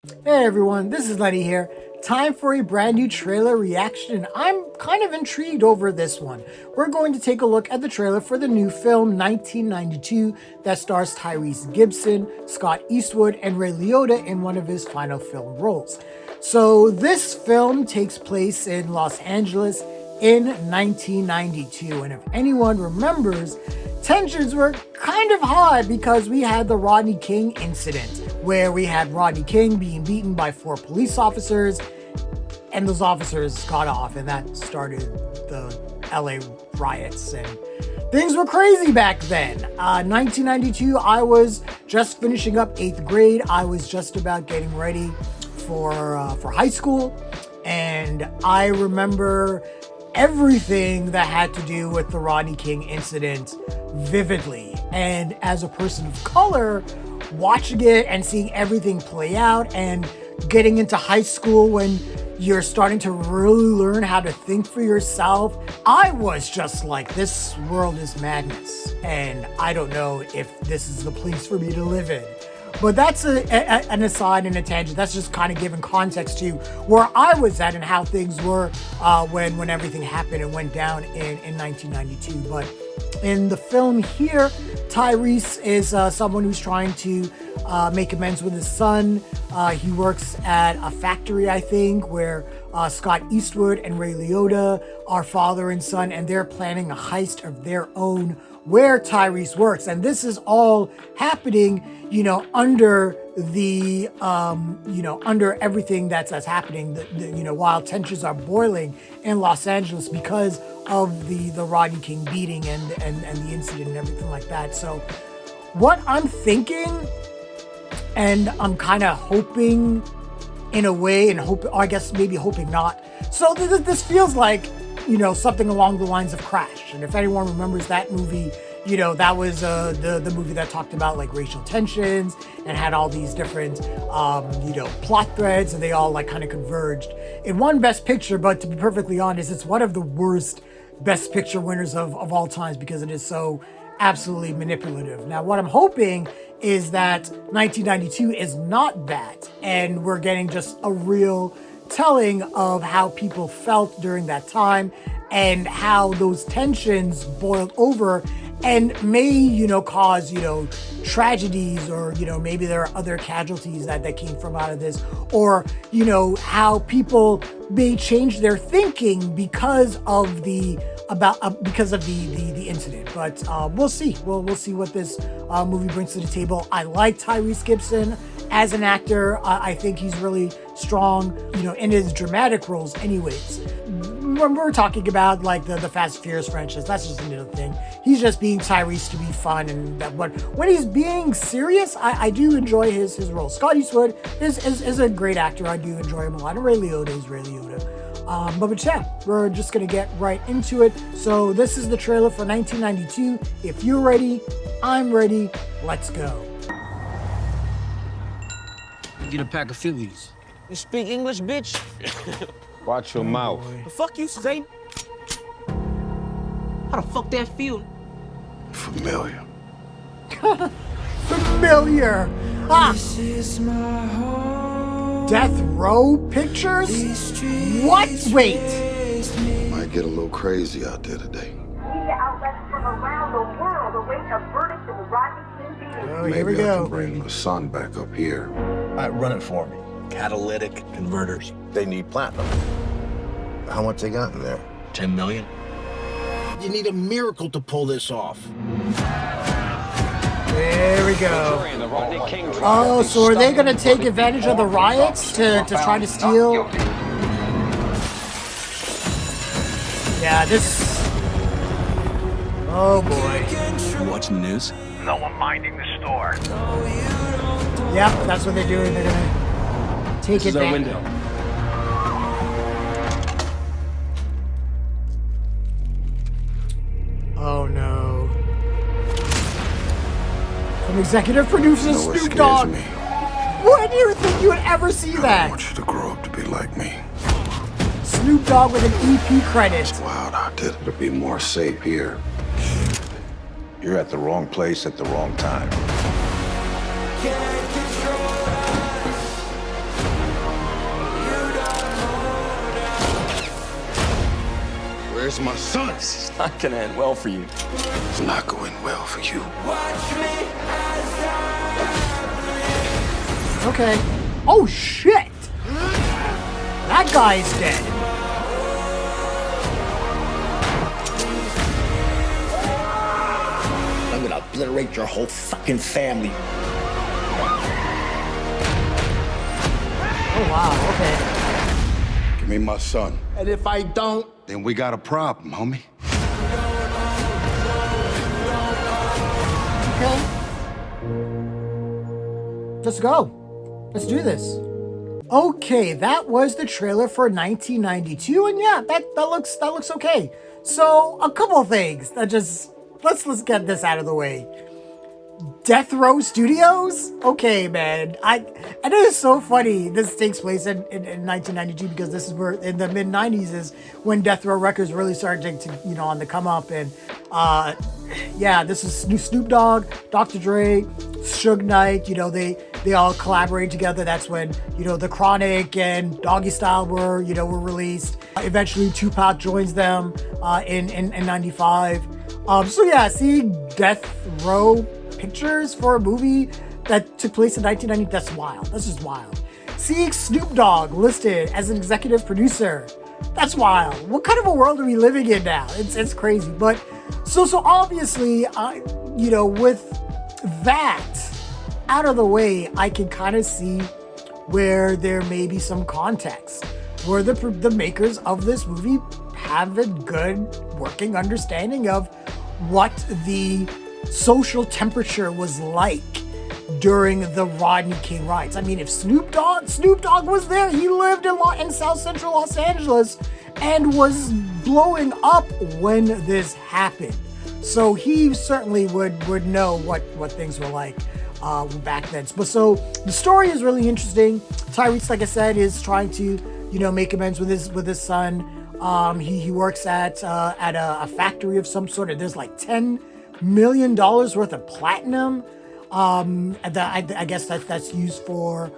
Hey everyone, this is Lenny here. Time for a brand new trailer reaction, and I'm kind of intrigued over this one. We're going to take a look at the trailer for the new film 1992 that stars Tyrese Gibson, Scott Eastwood, and Ray Liotta in one of his final film roles. So this film takes place in Los Angeles in 1992, and if anyone remembers, tensions were kind of high because we had the Rodney King incident, where we had Rodney King being beaten by 4 police officers, and those officers got off, and that started the LA riots, and things were crazy back then. 1992, I was just finishing up 8th grade. I was just about getting ready for high school, and I remember everything that had to do with the Rodney King incident vividly. And as a person of color, watching it and seeing everything play out and getting into high school when you're starting to really learn how to think for yourself, I was just like, this world is madness. And I don't know if this is the place for me to live in. But that's an aside and a tangent. That's just kind of giving context to where I was at and how things were when everything happened and went down in 1992. But in the film here, Tyrese is someone who's trying to make amends with his son. He works at a factory, I think, where Scott Eastwood and Ray Liotta are father and son, and they're planning a heist of their own where Tyrese works. And this is all happening, under the, under everything that's happening, while tensions are boiling in Los Angeles because of the Rodney King beating and the incident and everything like that. So what I'm thinking, and I'm kind of hoping in a way, and or I guess maybe hoping not. So this feels like, something along the lines of Crash. And if anyone remembers that movie, that was the movie that talked about like racial tensions and had all these different, plot threads, and they all like kind of converged in one Best Picture. But to be perfectly honest, it's one of the worst Best Picture winners of all times because it is so absolutely manipulative. Now, what I'm hoping is that 1992 is not that, and we're getting just a real telling of how people felt during that time and how those tensions boiled over and may, cause, tragedies, or, maybe there are other casualties that came from out of this, or, how people may change their thinking because of the incident. But we'll see. We'll see what this movie brings to the table. I like Tyrese Gibson as an actor. I think he's really strong, in his dramatic roles anyways. When we're talking about like the Fast and Furious franchise, that's just another thing. He's just being Tyrese to be fun, and that. But when he's being serious, I do enjoy his role. Scott Eastwood is a great actor. I do enjoy him a lot. And Ray Liotta is Ray Liotta. But yeah, we're just gonna get right into it. So this is the trailer for 1992. If you're ready, I'm ready. Let's go. Get a pack of Phillies. You speak English, bitch? Watch your mouth. The fuck you say? How the fuck that feel? Familiar. Familiar. Ah. Death Row Pictures? What? Wait. Might get a little crazy out there today. Media outlets from around the world await a verdict in the Rodney King beating. Oh, here we Maybe I go. can bring my son back up here. All right, run it for me. Catalytic converters. They need platinum. How much they got in there? 10 million. You need a miracle to pull this off. There we go. Oh, so are they going to take advantage of the riots to try to steal? Yeah, this... Oh, boy. You watching the news? No one minding the store. Yep, that's what they're doing. They're going to take This is our advantage. window. Oh, no. From executive producer You know what Snoop scares Dogg. me? When do you think you would ever see I that? want you to grow up to be like me. Snoop Dogg with an EP credit. It's wild out there to be more safe here. You're at the wrong place at the wrong time. Where's my son? It's not gonna end well for you. It's not going well for you. Okay. Oh, shit! That guy's dead. I'm gonna obliterate your whole fucking family. Oh, wow, okay. Give me my son. And if I don't, Then we got a problem, homie. Okay. Let's go. Let's do this. Okay, that was the trailer for 1992, and yeah, that looks okay. So a couple of things that just let's get this out of the way. Death Row Studios? Okay, man. I know it's so funny. This takes place in 1992 because this is where in the mid 90s is when Death Row Records really started to on the come up, and yeah, this is Snoop Dogg, Dr. Dre, Suge Knight. They all collaborate together. That's when The Chronic and Doggy Style were released. Eventually, Tupac joins them in 95. So yeah, seeing Death Row Pictures for a movie that took place in 1990, that's wild. That's just wild. Seeing Snoop Dogg listed as an executive producer, that's wild. What kind of a world are we living in now? It's crazy. But so obviously, with that out of the way, I can kind of see where there may be some context, where the makers of this movie have a good working understanding of what the social temperature was like during the Rodney King riots. I mean, if Snoop Dogg was there, he lived in South Central Los Angeles and was blowing up when this happened. So he certainly would know what things were like back then. But so the story is really interesting. Tyrese, like I said, is trying to make amends with his son. He works at a factory of some sort. There's like $10 million worth of platinum. I guess that's used for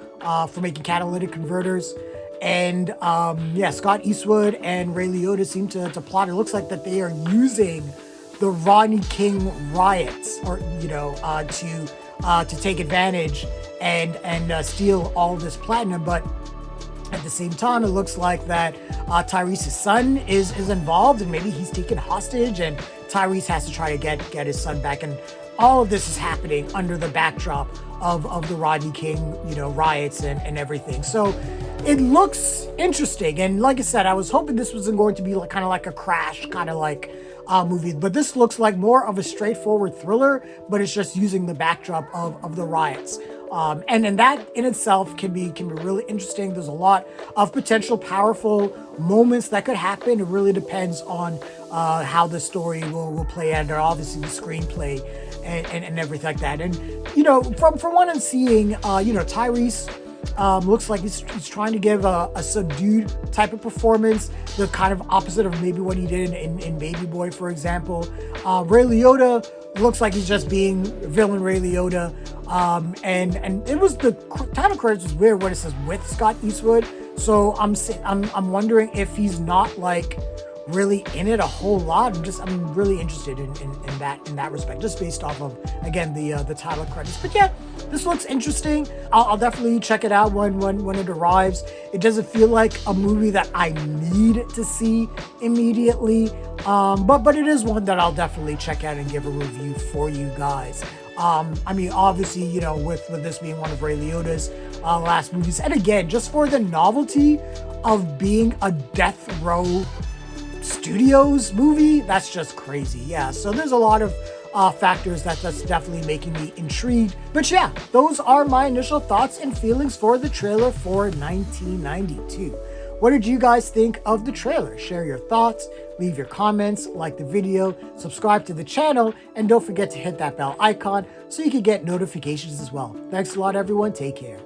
making catalytic converters. And yeah, Scott Eastwood and Ray Liotta seem to plot. It looks like that they are using the Rodney King riots, or to take advantage and steal all this platinum. But at the same time, it looks like that Tyrese's son is involved, and maybe he's taken hostage, and Tyrese has to try to get his son back. And all of this is happening under the backdrop of the Rodney King, riots and everything. So it looks interesting. And like I said, I was hoping this wasn't going to be kind of like a Crash kind of like movie, but this looks like more of a straightforward thriller, but it's just using the backdrop of the riots. And that in itself can be really interesting. There's a lot of potential powerful moments that could happen. It really depends on how the story will play out, and obviously the screenplay and everything like that. And from what I'm seeing, Tyrese looks like he's trying to give a subdued type of performance, the kind of opposite of maybe what he did in Baby Boy, for example. Ray Liotta looks like he's just being villain Ray Liotta. And it was the title credits was weird when it says with Scott Eastwood. So I'm wondering if he's not like really in it a whole lot. I'm really interested in that respect, just based off of, again, the title credits. But yeah, this looks interesting. I'll definitely check it out when it arrives. It doesn't feel like a movie that I need to see immediately, but it is one that I'll definitely check out and give a review for you guys. I mean, obviously, with this being one of Ray Liotta's last movies, and again, just for the novelty of being a Death Row Studios movie, that's just crazy. Yeah, so there's a lot of factors that's definitely making me intrigued. But yeah, those are my initial thoughts and feelings for the trailer for 1992. What did you guys think of the trailer? Share your thoughts, leave your comments, like the video, subscribe to the channel, and don't forget to hit that bell icon so you can get notifications as well. Thanks a lot, everyone. Take care.